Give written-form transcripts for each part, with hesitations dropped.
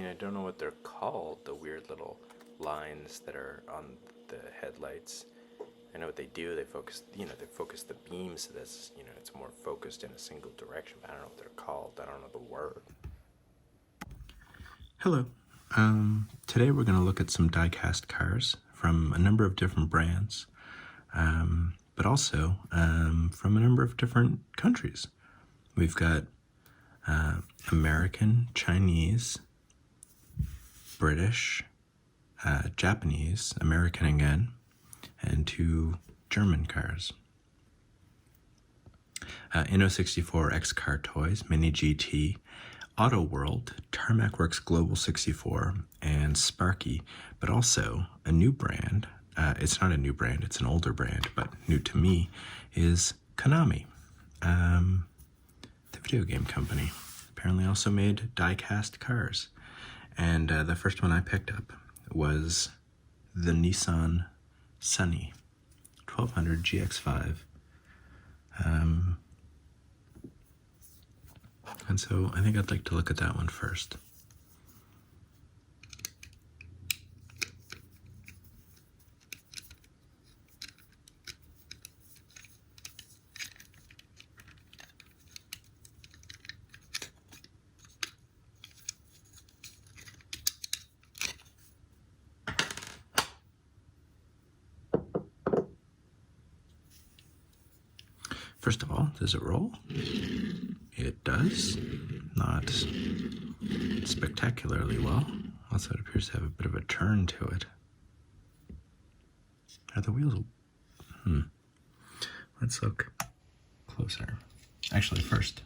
I don't know what they're called, the weird little lines that are on the headlights. I know what they do. They focus, they focus the beam so that's, it's more focused in a single direction. But I don't know what they're called. I don't know the word. Hello. Today we're going to look at some diecast cars from a number of different brands, but also from a number of different countries. We've got American, Chinese, British, Japanese, American again, and 2 German cars. Inno64 XCarToys, MiniGT, Auto World, Tarmac Works Global 64, and Sparky, but also a new brand. It's not a new brand, it's an older brand, but new to me, is Konami, the video game company. Apparently also made die-cast cars. And the first one I picked up was the Nissan Sunny 1200 GX5. And so I think I'd like to look at that one first. First of all, does it roll? It does. Not spectacularly well. Also, it appears to have a bit of a turn to it. Are the wheels... Let's look closer. Actually, first,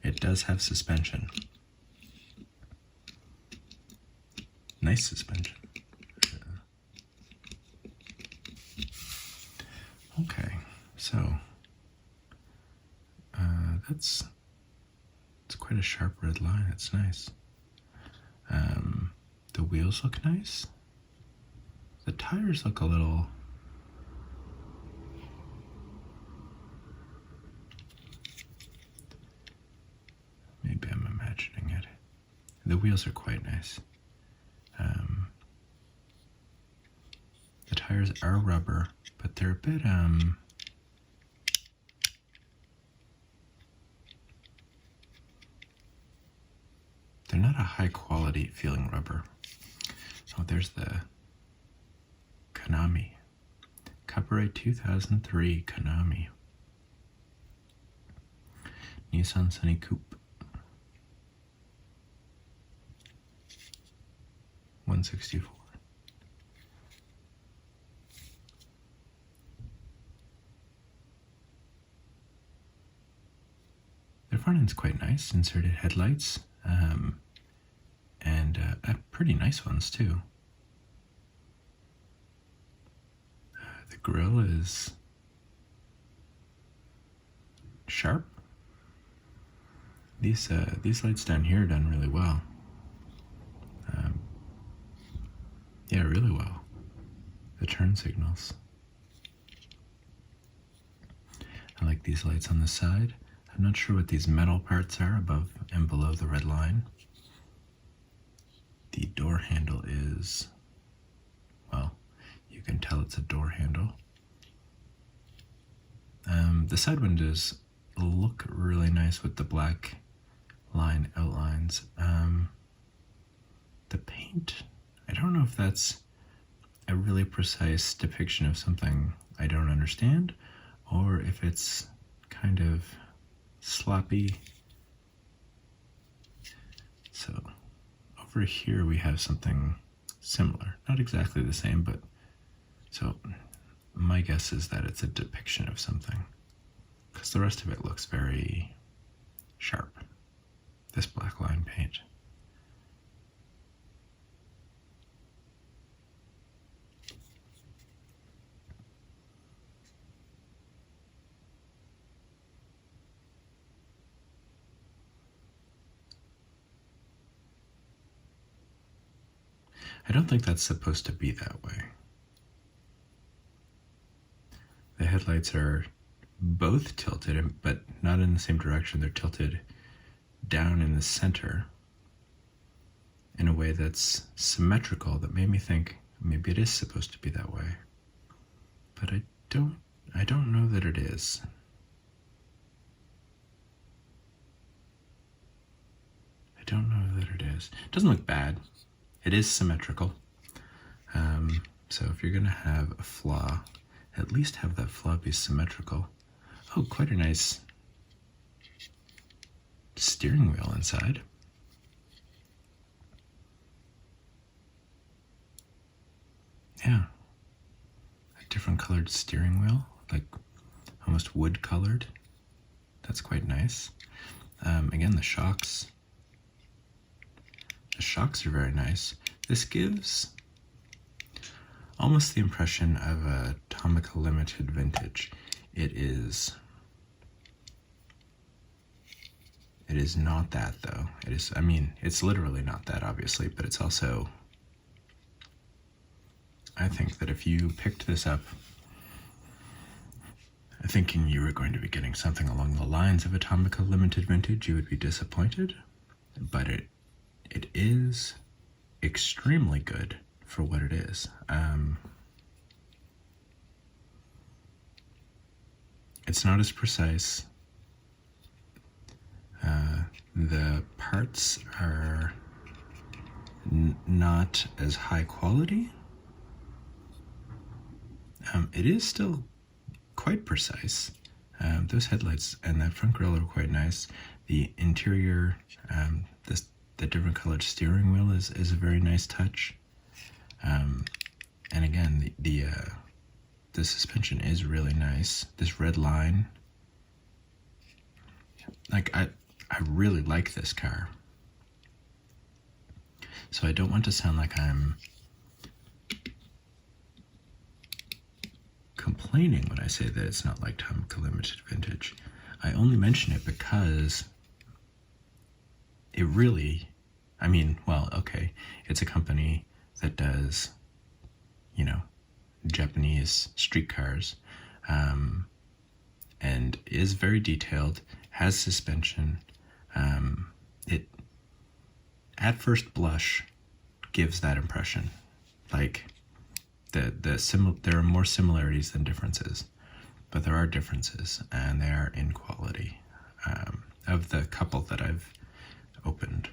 it does have suspension. Nice suspension. Okay, so... It's quite a sharp red line. It's nice. The wheels look nice. The tires look a little... Maybe I'm imagining it. The wheels are quite nice. The tires are rubber, but they're a bit, they're not a high quality feeling rubber. Oh, there's the Konami. Copyright 2003 Konami. Nissan Sunny Coupe. 164. The front end's quite nice. Inserted headlights. And pretty nice ones too. The grille is sharp. These lights down here are done really well. Yeah, really well. The turn signals. I like these lights on the side. I'm not sure what these metal parts are above and below the red line. The door handle is, well, you can tell it's a door handle. The side windows look really nice with the black line outlines. The paint, I don't know if that's a really precise depiction of something I don't understand, or if it's kind of sloppy. So over here we have something similar, not exactly the same, but so my guess is that it's a depiction of something, because the rest of it looks very sharp, this black line paint. I don't think that's supposed to be that way. The headlights are both tilted, but not in the same direction. They're tilted down in the center. in a way that's symmetrical that made me think maybe it is supposed to be that way. But I don't know that it is. I don't know that it is. It doesn't look bad. It is symmetrical. So if you're gonna have a flaw, at least have that flaw be symmetrical. Oh, quite a nice steering wheel inside. Yeah. A different colored steering wheel, like almost wood colored. That's quite nice. Again, the shocks. The shocks are very nice. This gives almost the impression of a Tomica Limited Vintage. It is not that though. It is, I mean, it's literally not that obviously, but it's also, I think that if you picked this up thinking you were going to be getting something along the lines of a Tomica Limited Vintage, you would be disappointed, but it is extremely good for what it is. It's not as precise. The parts are not as high quality. It is still quite precise. Those headlights and that front grille are quite nice. The interior, the different colored steering wheel is a very nice touch. And again, the suspension is really nice. This red line, like I really like this car. So I don't want to sound like I'm complaining when I say that it's not like Tomica Limited Vintage. I only mention it because it really, I mean, well, okay, it's a company that does, you know, Japanese street cars, and is very detailed, has suspension. It, at first blush, gives that impression. Like, there are more similarities than differences, but there are differences, and they are in quality. Of the couple that I've opened.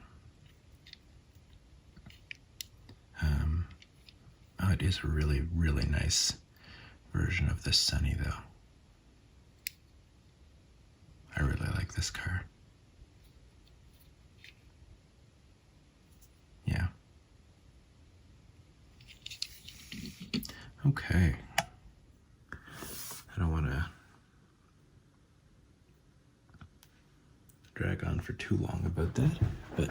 Oh, it is a really, really nice version of the Sunny, though. I really like this car. Yeah. Okay. I don't want to drag on for too long about that, but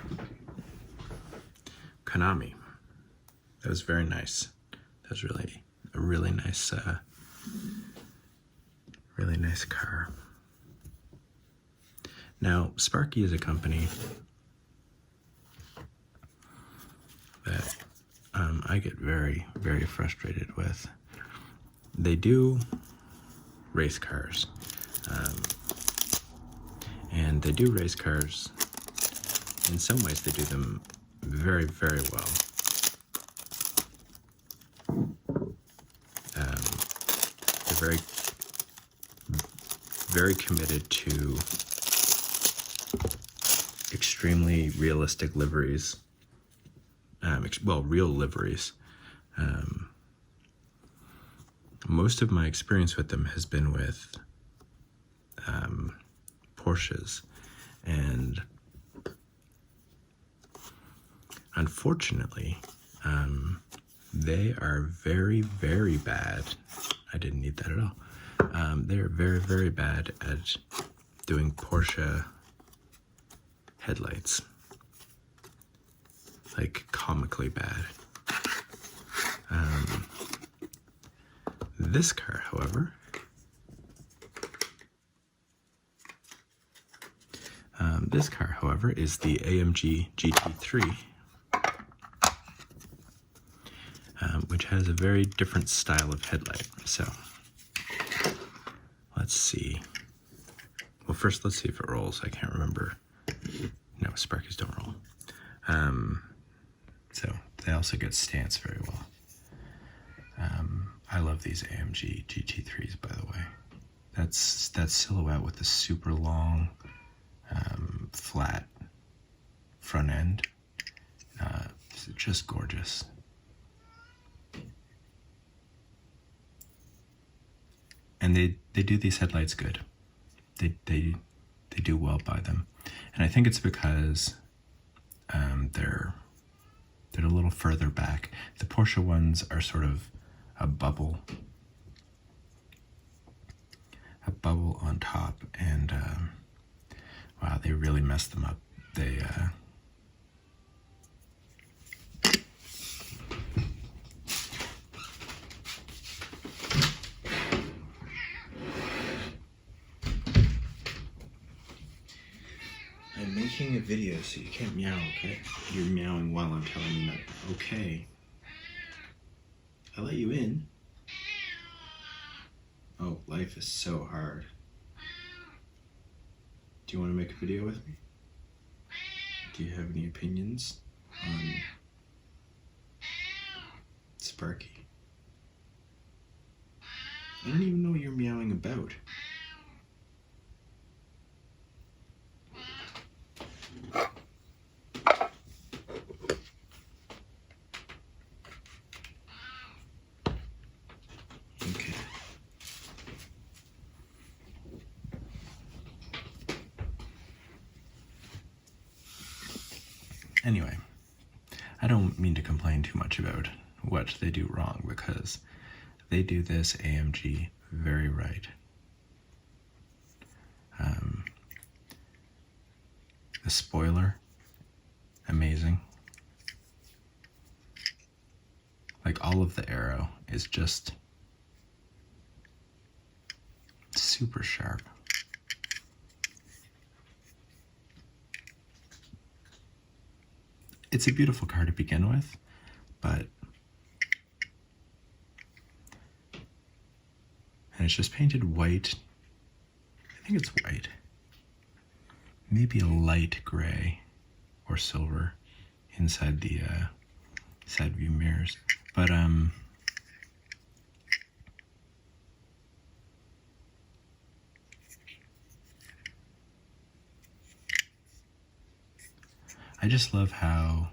Konami. That was very nice. That was really a really nice car. Now, Sparky is a company that I get very, very frustrated with. They do race cars, and they do race cars. In some ways, they do them very, very well. They're very, very committed to extremely realistic liveries. Real liveries. Most of my experience with them has been with Porsches, and unfortunately, they are very, very bad. I didn't need that at all. They are very, very bad at doing Porsche headlights. Like, comically bad. This car, however, is the AMG GT3, which has a very different style of headlight. So, let's see. Well, first, let's see if it rolls. I can't remember. No, Sparkies don't roll. they also get stance very well. I love these AMG GT3s, by the way. That's that silhouette with the super long, flat front end. It's just gorgeous. And they do these headlights good. They do well by them, and I think it's because they're a little further back. The Porsche ones are sort of a bubble on top, and wow, they really messed them up. They I'm making a video, so you can't meow, okay? You're meowing while I'm telling you that. Okay. I let you in. Oh, life is so hard. Do you want to make a video with me? Do you have any opinions on Sparky? I don't even know what you're meowing about. Okay. Anyway, I don't mean to complain too much about what they do wrong, because they do this AMG very right. The spoiler, amazing. Like, all of the aero is just super sharp. It's a beautiful car to begin with, but and it's just painted white. I think it's white. Maybe a light gray or silver inside the side view mirrors. But I just love how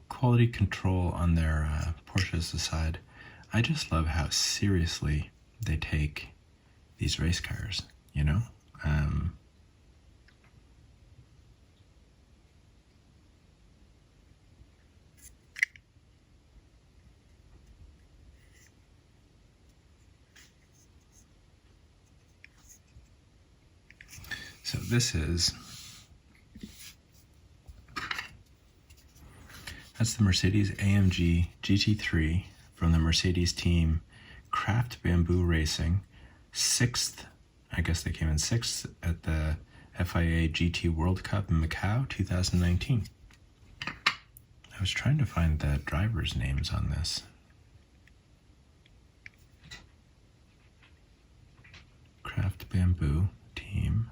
quality control on their Porsches aside, I just love how seriously they take these race cars, you know? So that's the Mercedes AMG GT3 from the Mercedes team Craft-Bambo Racing. 6th, I guess they came in 6th at the FIA GT World Cup in Macau 2019. I was trying to find the drivers' names on this. Craft-Bambo team.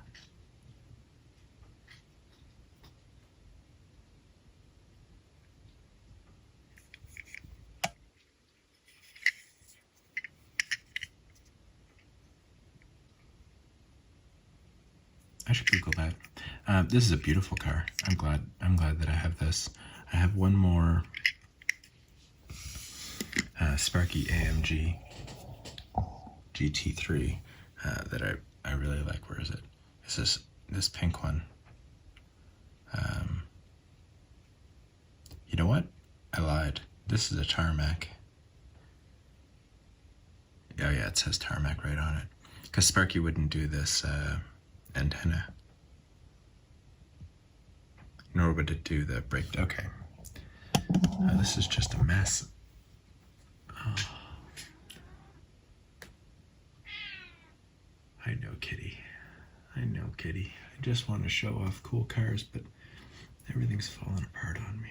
I should Google that. This is a beautiful car. I'm glad that I have this. I have one more Sparky AMG GT3 that I really like. Where is it? It's this pink one. You know what? I lied. This is a Tarmac. Oh yeah, it says Tarmac right on it. Because Sparky wouldn't do this antenna, nor would it do the brake. Okay, this is just a mess. Oh. I know, kitty. I know, kitty. I just want to show off cool cars, but everything's falling apart on me.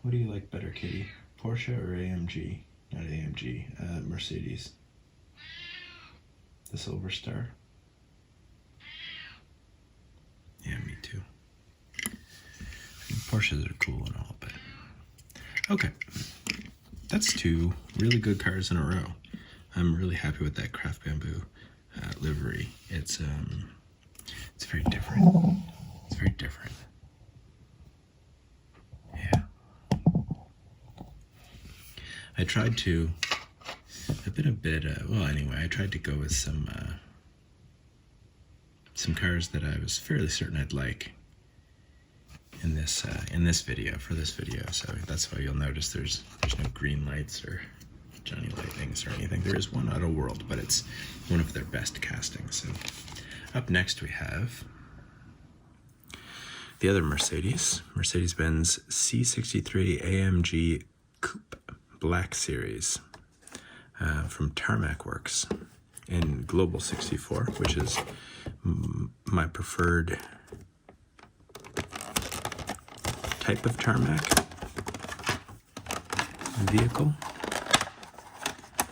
What do you like better, kitty? Porsche or AMG? Not AMG, Mercedes. The Silver Star? Yeah, me Porsches are cool and all, but okay. That's 2 really good cars in a row. I'm really happy with that Craft-Bambo livery. It's very different. It's very different. Yeah. I tried to. I've been a bit. Well, anyway, I tried to go with some cars that I was fairly certain I'd like in this video, for this video. So that's why you'll notice there's no green lights or Johnny Lightnings or anything. There is one Auto World, but it's one of their best castings. So up next we have the other Mercedes-Benz C63 AMG Coupe Black Series from Tarmac Works in Global 64, which is my preferred type of Tarmac vehicle.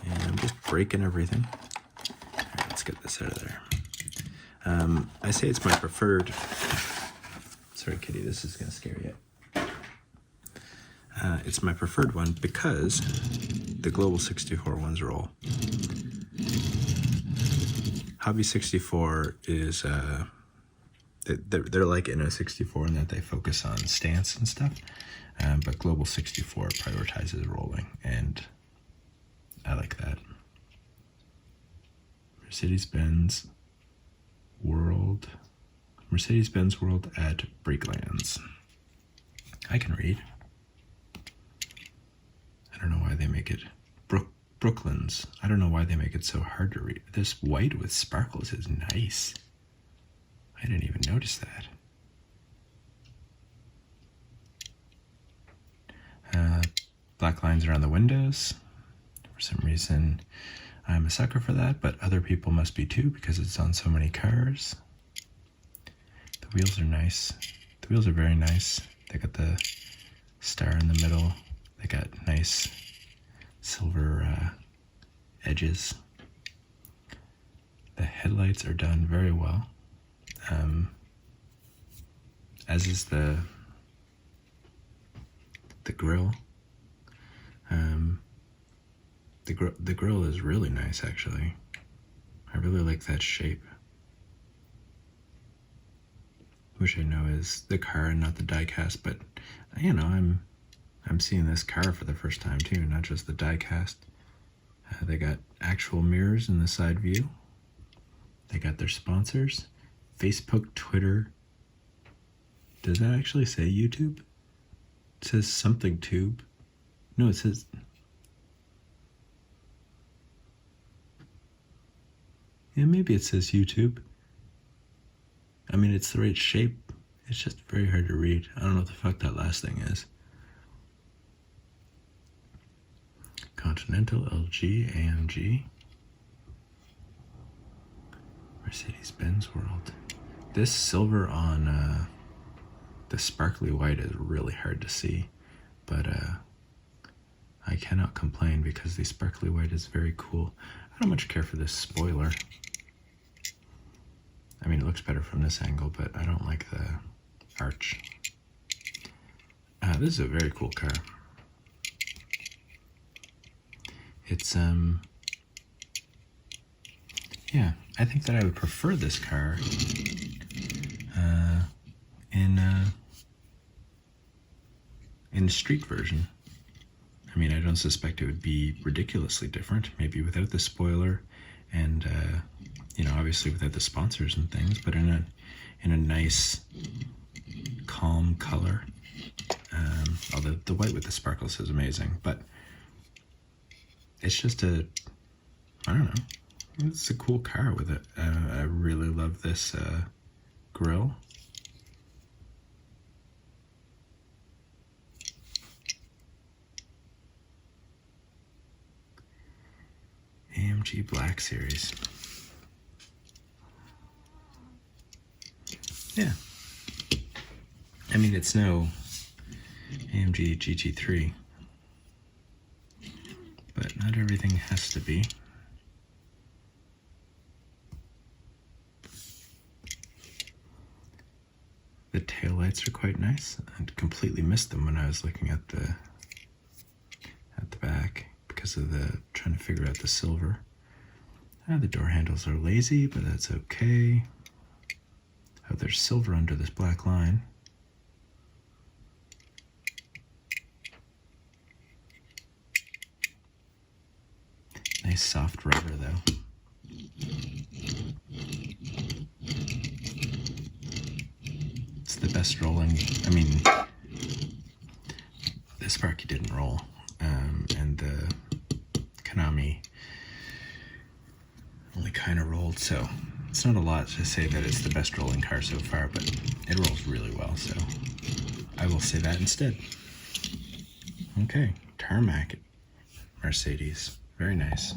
And I'm just breaking everything. All right, let's get this out of there. I say it's my preferred. Sorry, Kitty, this is going to scare you. It's my preferred one because the Global 64 ones roll. Hobby 64 is they're like Inno 64 in that they focus on stance and stuff, but Global 64 prioritizes rolling, and I like that. Mercedes-Benz World at Breaklands. I can read. I don't know why they make it Brooklands. I don't know why they make it so hard to read. This white with sparkles is nice. I didn't even notice that. Black lines around the windows. For some reason, I'm a sucker for that, but other people must be too because it's on so many cars. The wheels are nice. The wheels are very nice. They got the star in the middle. They got nice silver edges. The headlights are done very well, as is the grill. The grill is really nice, actually. I really like that shape. Which I know is the car and not the diecast, but you know, I'm seeing this car for the first time too, not just the diecast. They got actual mirrors in the side view. They got their sponsors, Facebook, Twitter. Does that actually say YouTube? It says something tube. No, it says. Yeah, maybe it says YouTube. I mean, it's the right shape. It's just very hard to read. I don't know what the fuck that last thing is. Continental, LG, AMG. Mercedes-Benz World. This silver on the sparkly white is really hard to see, but I cannot complain because the sparkly white is very cool. I don't much care for this spoiler. I mean, it looks better from this angle, but I don't like the arch. This is a very cool car. It's, yeah, I think that I would prefer this car in the street version. I mean, I don't suspect it would be ridiculously different, maybe without the spoiler and, you know, obviously without the sponsors and things, but in a nice, calm color. Although the white with the sparkles is amazing, but it's just I don't know, it's a cool car with it. I really love this grille. AMG Black Series. Yeah. I mean, it's no AMG GT3, but not everything has to be. The taillights are quite nice. I completely missed them when I was looking at the back because of the trying to figure out the silver. The door handles are lazy, but that's okay. Oh, there's silver under this black line. Nice soft rubber though. It's the best rolling. I mean, the Sparky didn't roll, and the Konami only kind of rolled, so it's not a lot to say that it's the best rolling car so far, but it rolls really well, so I will say that instead. Okay, Tarmac Mercedes. Very nice.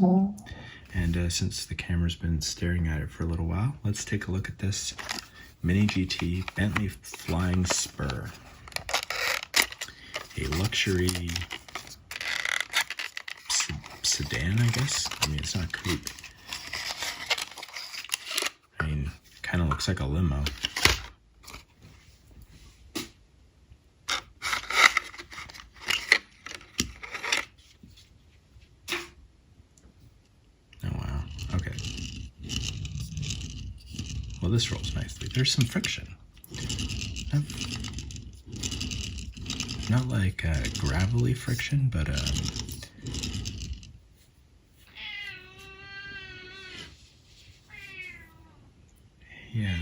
And since the camera's been staring at it for a little while, let's take a look at this MiniGT Bentley Flying Spur. A luxury sedan, I guess. I mean, it's not a coupe. I mean, kind of looks like a limo. Oh, wow. Okay. Well, this rolls nicely. There's some friction. Not like gravelly friction, but yeah.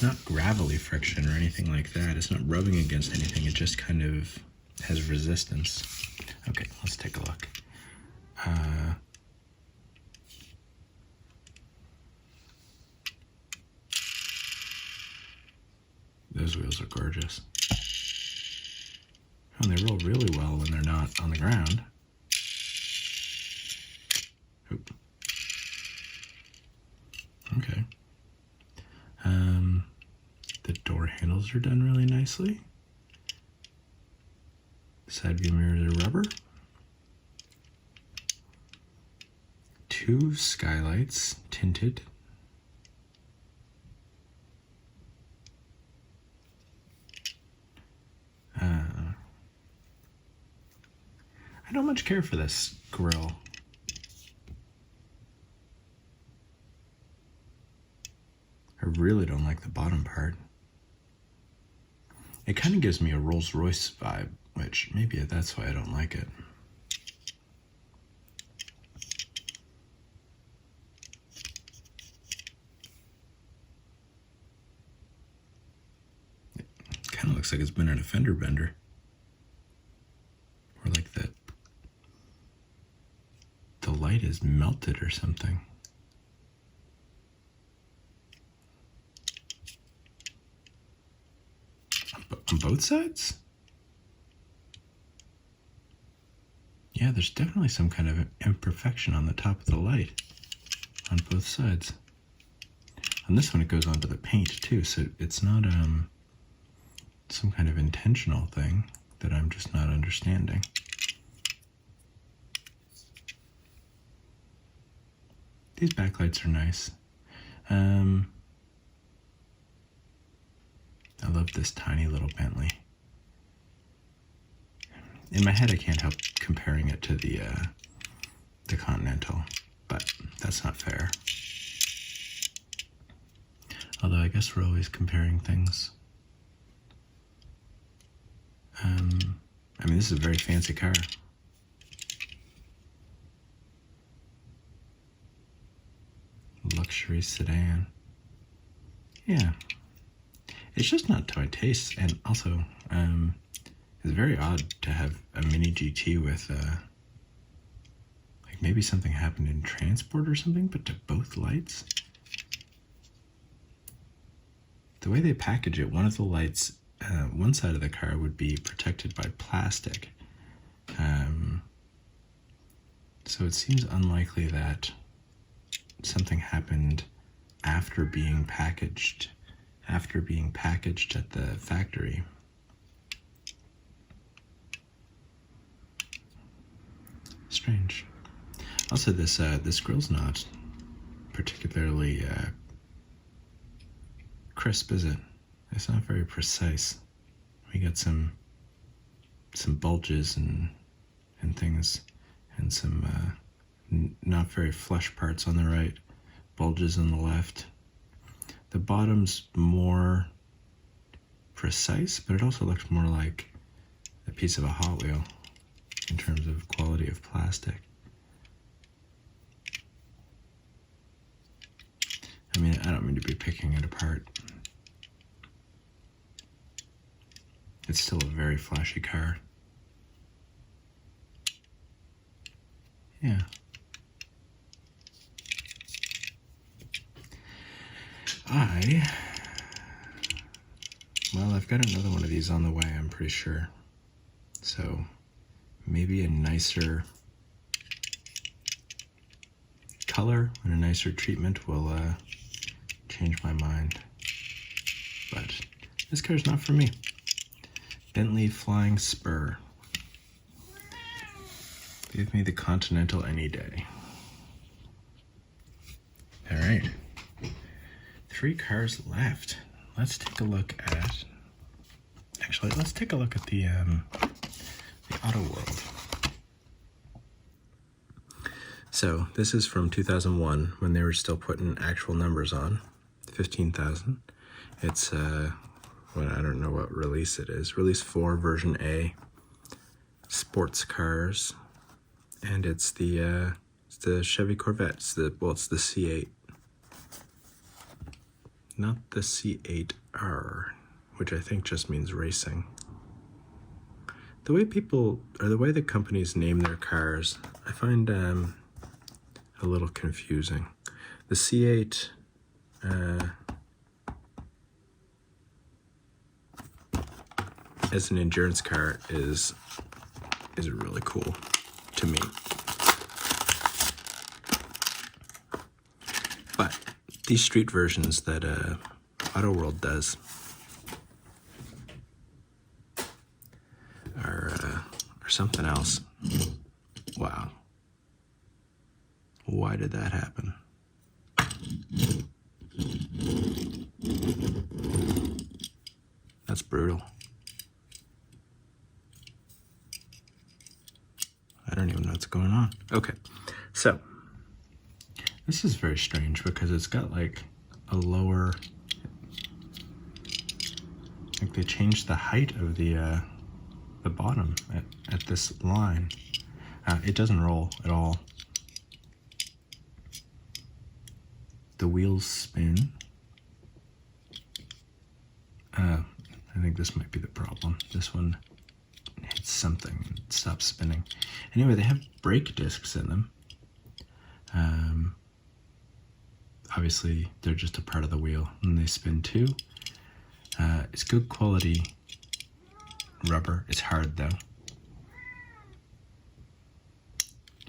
Not gravelly friction or anything like that. It's not rubbing against anything. It just kind of has resistance. Okay, let's take a look. Those wheels are gorgeous. And they roll really well when they're not on the ground. Oop. Okay. The door handles are done really nicely. Side view mirrors are rubber. 2 skylights tinted. I don't much care for this grille. I really don't like the bottom part. It kind of gives me a Rolls-Royce vibe, which maybe that's why I don't like it. It kind of looks like it's been in a fender bender. Or like the light is melted or something. On both sides? Yeah, there's definitely some kind of imperfection on the top of the light on both sides. On this one it goes onto the paint too, so it's not some kind of intentional thing that I'm just not understanding. These backlights are nice. I love this tiny little Bentley. In my head, I can't help comparing it to the Continental, but that's not fair. Although I guess we're always comparing things. I mean, this is a very fancy car. Luxury sedan. Yeah. It's just not to my taste, and also, it's very odd to have a MiniGT with, like maybe something happened in transport or something, but to both lights? The way they package it, one of the lights, one side of the car would be protected by plastic. So it seems unlikely that something happened after being packaged at the factory. Strange. Also, this grill's not particularly crisp, is it? It's not very precise. We got some bulges and things, and some not very flush parts on the right, bulges on the left. The bottom's more precise, but it also looks more like a piece of a Hot Wheel in terms of quality of plastic. I mean, I don't mean to be picking it apart. It's still a very flashy car. Yeah. Well, I've got another one of these on the way, I'm pretty sure. So maybe a nicer color and a nicer treatment will change my mind. But this car's not for me. Bentley Flying Spur. Give me the Continental any day. All right. 3 cars left. Let's take a look at. Actually, let's take a look at the Auto World. So this is from 2001 when they were still putting actual numbers on. 15,000. It's well, I don't know what release it is. Release 4, version A. Sports cars, and it's the Chevy Corvette. It's the C8. Not the C8R, which I think just means racing. The way the companies name their cars, I find a little confusing. The C8, as an endurance car, is really cool to me. But these street versions that Auto World does are something else. Wow. Why did that happen? That's brutal. I don't even know what's going on. Okay, so this is very strange because it's got like a lower, like they changed the height of the bottom at this line. It doesn't roll at all. The wheels spin. I think this might be the problem. This one hits something and it stops spinning. Anyway, they have brake discs in them. Obviously, they're just a part of the wheel, and they spin too. It's good quality rubber. It's hard though.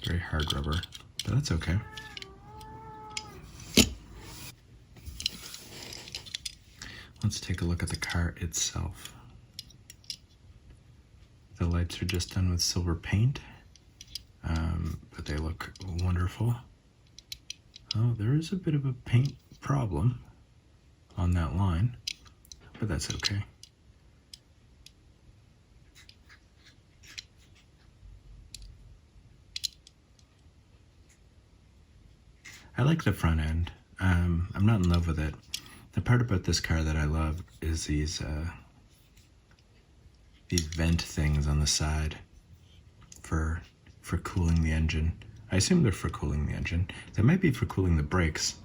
Very hard rubber, but that's okay. Let's take a look at the car itself. The lights are just done with silver paint, but they look wonderful. Oh, there is a bit of a paint problem on that line, but that's okay. I like the front end. I'm not in love with it. The part about this car that I love is these vent things on the side for cooling the engine. I assume they're for cooling the engine. They might be for cooling the brakes.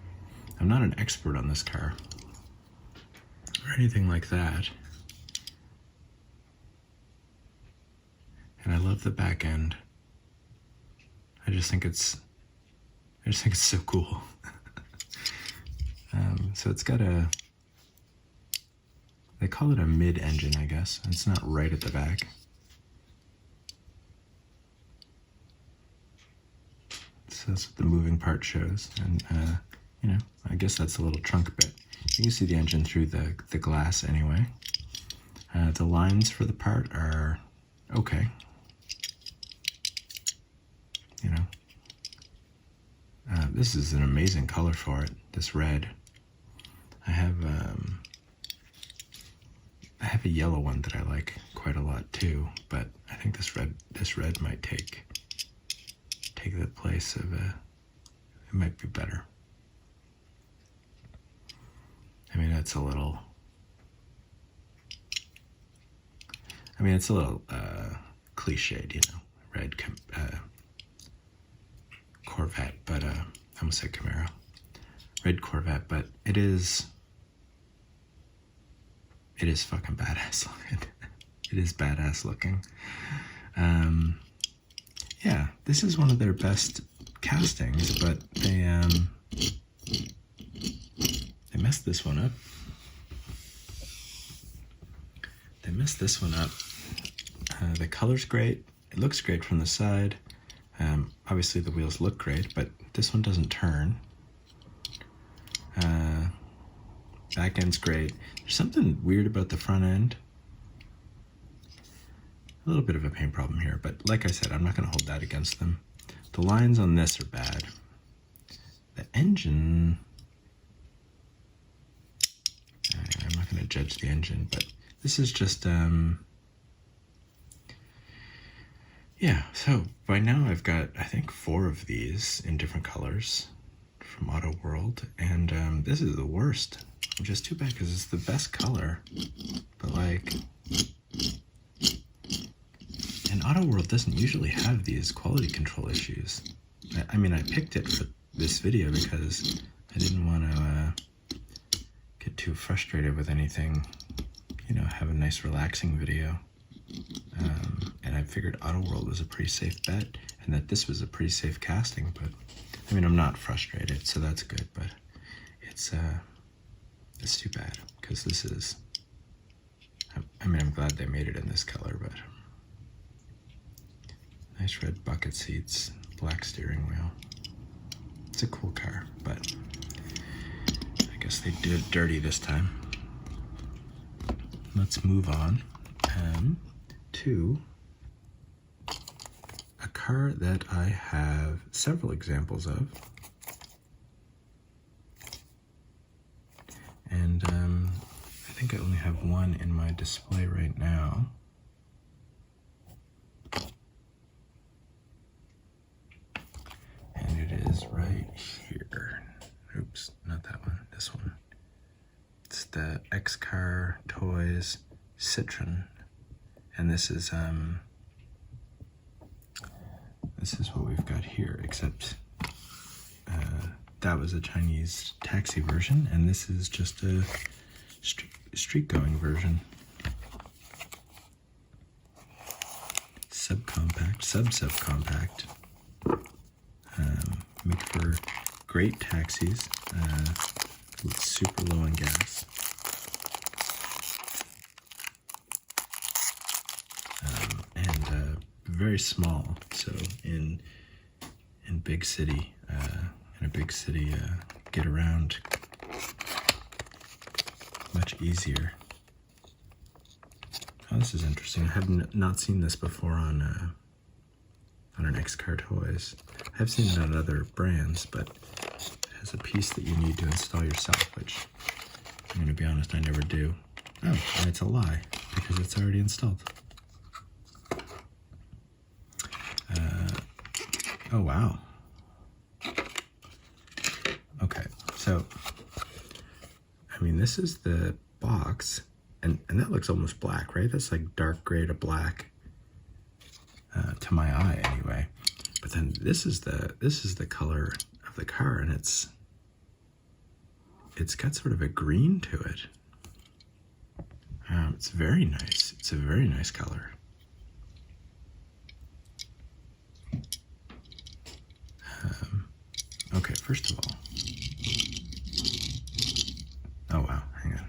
I'm not an expert on this car or anything like that. And I love the back end. I just think it's so cool. So it's got they call it a mid-engine, I guess. It's not right at the back. So that's what the moving part shows. And, you know, I guess that's a little trunk bit. You can see the engine through the glass anyway. The lines for the part are okay. You know, this is an amazing color for it, this red. I have a yellow one that I like quite a lot too, but I think this red might take the place of it might be better. I mean, it's a little cliched, you know, red Corvette, but I almost said Camaro. Red Corvette, but it is fucking badass looking. It is badass looking. Yeah, this is one of their best castings, but they messed this one up. They messed this one up. The color's great. It looks great from the side. Obviously the wheels look great, but this one doesn't turn. Back end's great. There's something weird about the front end. A little bit of a paint problem here, but like I said, I'm not going to hold that against them. The lines on this are bad. The engine... I'm not going to judge the engine, but this is just... Yeah, so by now I've got, I think, 4 of these in different colors from Auto World, and this is the worst, which is too bad because it's the best color, but like, and Auto World doesn't usually have these quality control issues. I mean, I picked it for this video because I didn't want to get too frustrated with anything, you know, have a nice relaxing video. And I figured Auto World was a pretty safe bet, and that this was a pretty safe casting, but I mean, I'm not frustrated, so that's good, but it's too bad, because this is, I mean, I'm glad they made it in this color, but nice red bucket seats, black steering wheel. It's a cool car, but I guess they did it dirty this time. Let's move on to a car that I have several examples of, and I think I only have one in my display right now. And it is right here. Oops, not that one, this one. It's the XCarToys Citroen. And this is what we've got here, except that was a Chinese taxi version, and this is just a street-going version. Subcompact, sub-subcompact. Make for great taxis, with super low on gas. Very small, so in big city, get around much easier. Oh, this is interesting. I have not seen this before on an XCarToys. I have seen it on other brands, but it has a piece that you need to install yourself, which I'm going to be honest, I never do. Oh, and it's a lie because it's already installed. Oh, wow. Okay, so, I mean, this is the box, and that looks almost black, right? That's like dark gray to black, to my eye anyway. But then this is the color of the car, and it's got sort of a green to it. It's very nice. It's a very nice color. Okay, first of all, oh wow, hang on.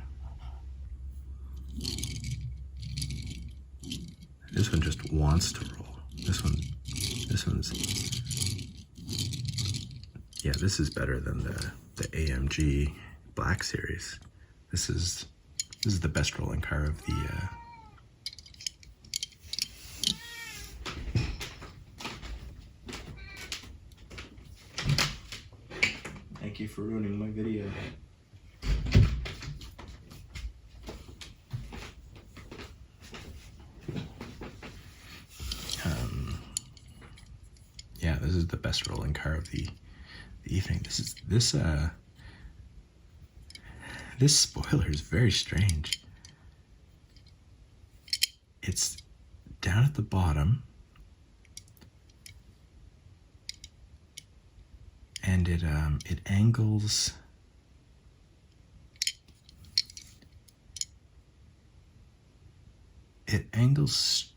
This one just wants to roll. This one's, yeah, this is better than the AMG Black Series. This is the best rolling car of the Thank you for ruining my video. Yeah, this is the best rolling car of the evening. This spoiler is very strange. It's down at the bottom, and it angles. It angles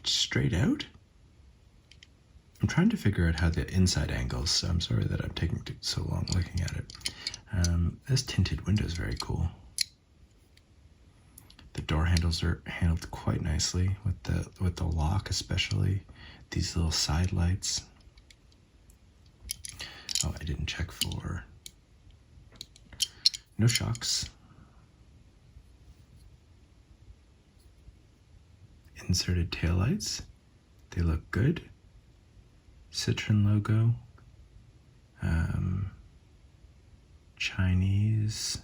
straight out. I'm trying to figure out how the inside angles, so I'm sorry that I'm taking so long looking at it. This tinted window is very cool. The door handles are handled quite nicely with the lock, especially these little side lights. Oh, I didn't check for no shocks. Inserted taillights. They look good. Citroen logo. Chinese,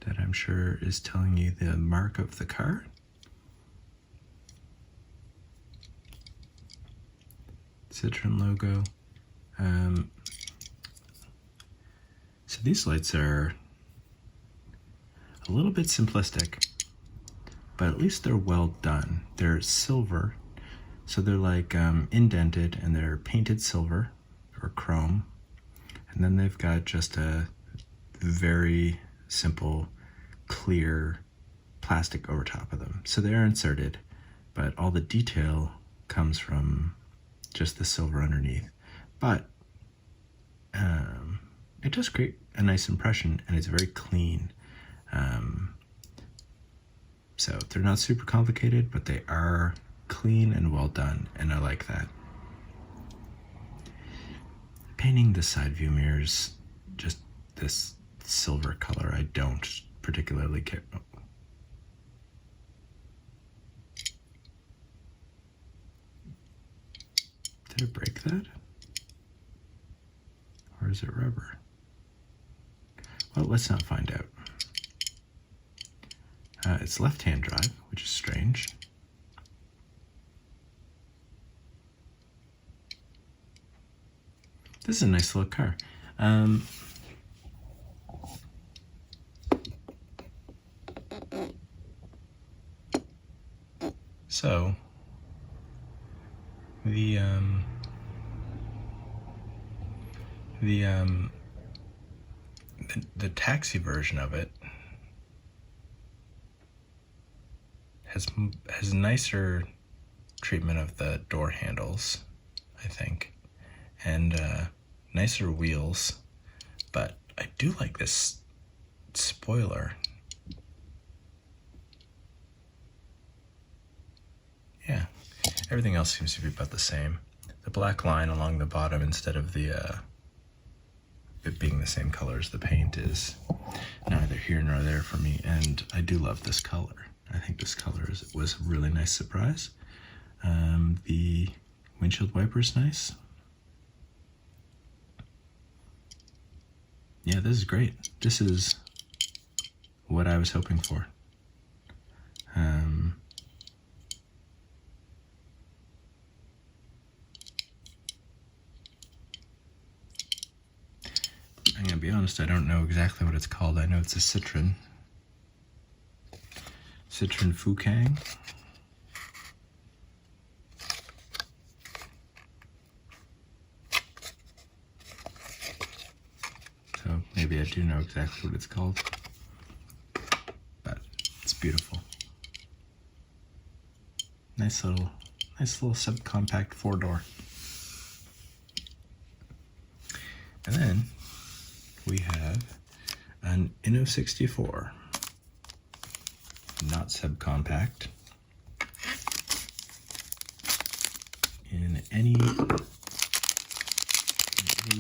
that I'm sure is telling you the mark of the car. Citroen logo. So these lights are a little bit simplistic, but at least they're well done. They're silver, so they're like indented, and they're painted silver or chrome. And then they've got just a very simple, clear plastic over top of them. So they're inserted, but all the detail comes from just the silver underneath. But it does create a nice impression, and it's very clean. So they're not super complicated, but they are clean and well done, and I like that. Painting the side view mirrors, just this silver color, I don't particularly care. Oh. Did I break that? Or is it rubber? Well, let's not find out. It's left-hand drive, which is strange. This is a nice little car. So the taxi version of it has nicer treatment of the door handles, I think, and nicer wheels, but I do like this spoiler. Yeah, everything else seems to be about the same. The black line along the bottom, instead of the it being the same color as the paint, is neither here nor there for me, and I do love this color. I think this color was a really nice surprise. The windshield wiper is nice. Yeah, this is great. This is what I was hoping for. I'm gonna be honest, I don't know exactly what it's called. I know it's a Citroen FuKang. So maybe I do know exactly what it's called, but it's beautiful. Nice little subcompact 4-door. And then we have an Inno 64, not subcompact in any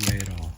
way at all.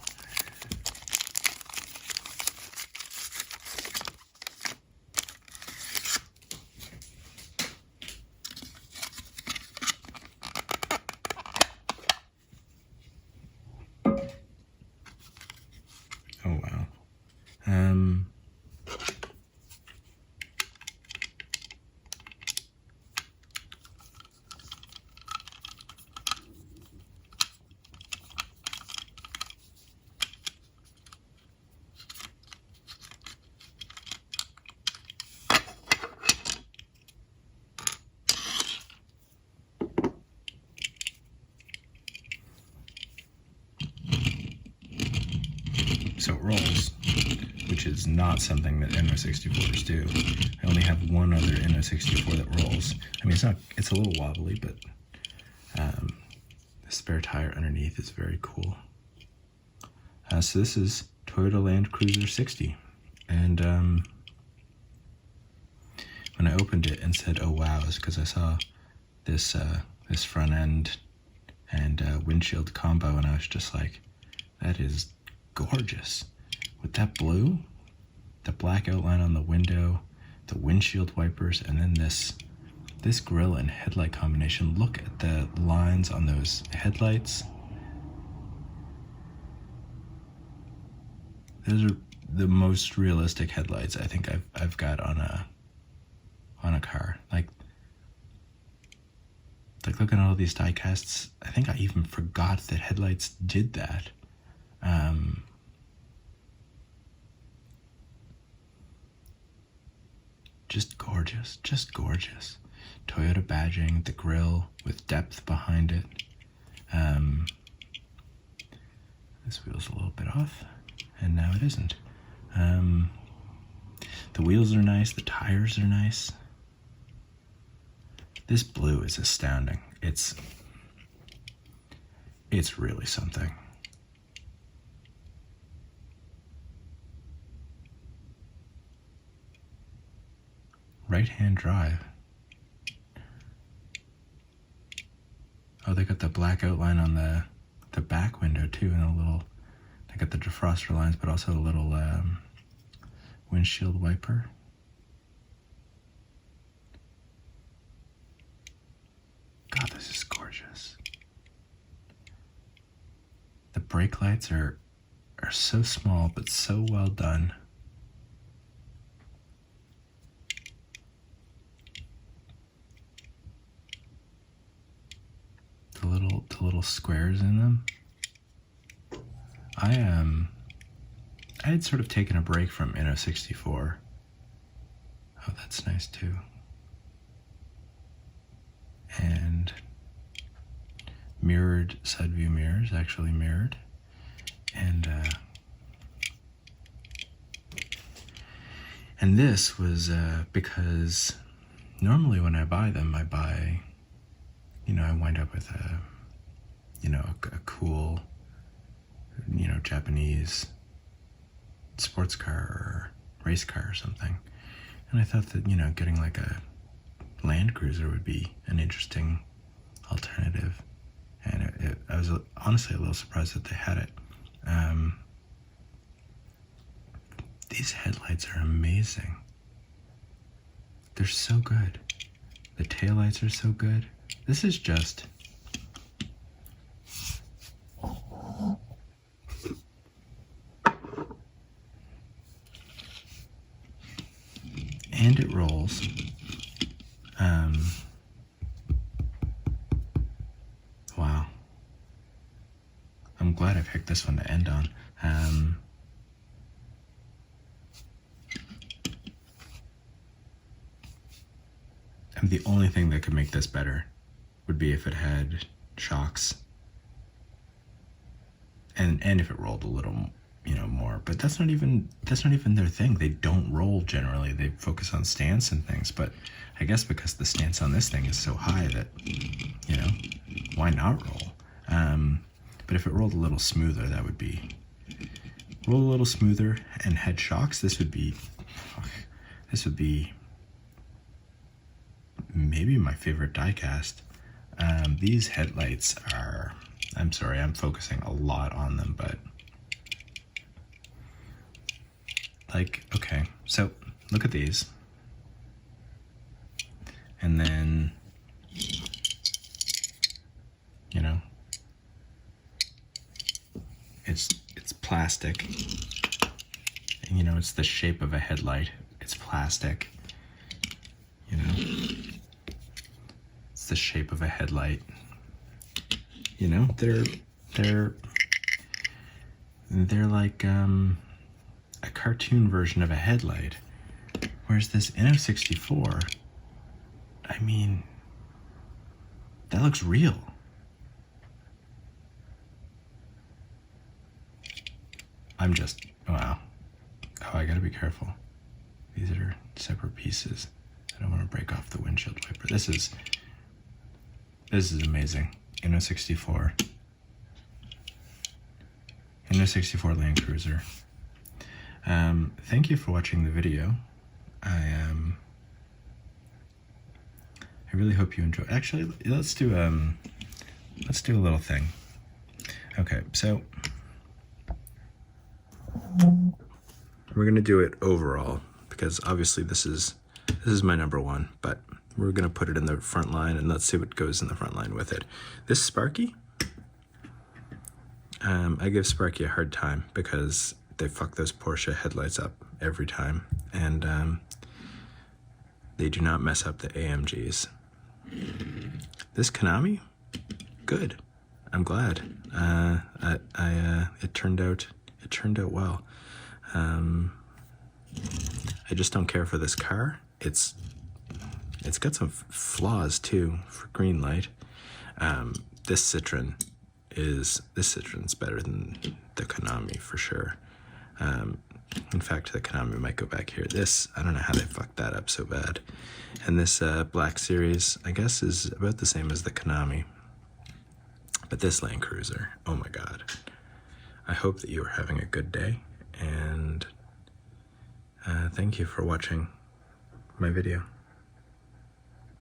so it rolls, which is not something that N64s do. I only have one other N64 that rolls. I mean, it's a little wobbly, but the spare tire underneath is very cool. So this is Toyota Land Cruiser 60, and when I opened it and said, "Oh wow," it's because I saw this this front end and windshield combo, and I was just like, that is gorgeous. With that blue, the black outline on the window, the windshield wipers, and then this grille and headlight combination. Look at the lines on those headlights. Those are the most realistic headlights I think I've got on a car. Like looking at all these diecasts, I think I even forgot that headlights did that. Just gorgeous, just gorgeous. Toyota badging, the grille with depth behind it. This wheel's a little bit off, and now it isn't. The wheels are nice, the tires are nice. This blue is astounding. It's really something. Right-hand drive. Oh, they got the black outline on the back window too, and they got the defroster lines, but also a little windshield wiper. God, this is gorgeous. The brake lights are so small, but so well done. The little squares in them. I had sort of taken a break from N64. Oh, that's nice too. And mirrored side view mirrors, actually mirrored. And this was because normally when I buy them, I wind up with a cool, Japanese sports car or race car or something. And I thought that, getting like a Land Cruiser would be an interesting alternative. And I was honestly a little surprised that they had it. These headlights are amazing. They're so good. The taillights are so good. This is just... And it rolls. Wow. I'm glad I picked this one to end on. And the only thing that could make this better would be if it had shocks. And if it rolled a little, more. But that's not even their thing. They don't roll generally. They focus on stance and things. But I guess because the stance on this thing is so high that, why not roll? But if it rolled a little smoother, that would be... Roll a little smoother and had shocks, this would be maybe my favorite diecast. These headlights are... I'm sorry, I'm focusing a lot on them, but... okay, so look at these. And then, it's plastic. And, it's the shape of a headlight. It's plastic. It's the shape of a headlight. They're like a cartoon version of a headlight. Whereas this N64, I mean, that looks real. I'm just, wow. Oh, I gotta be careful. These are separate pieces. I don't want to break off the windshield wiper. This is amazing. In a 64. In a 64 Land Cruiser. Thank you for watching the video. I really hope you enjoy. Actually, let's do a little thing. Okay, so we're gonna do it overall because obviously this is my number one, but we're gonna put it in the front line and let's see what goes in the front line with it. This Sparky, I give Sparky a hard time because they fuck those Porsche headlights up every time, and they do not mess up the AMGs. This Konami, good. I'm glad. It turned out well. I just don't care for this car. It's got some flaws too for green light. This Citroen's better than the Konami for sure. In fact, the Konami might go back here. This, I don't know how they fucked that up so bad. And this Black Series, I guess, is about the same as the Konami. But this Land Cruiser, oh my god. I hope that you are having a good day, and thank you for watching my video.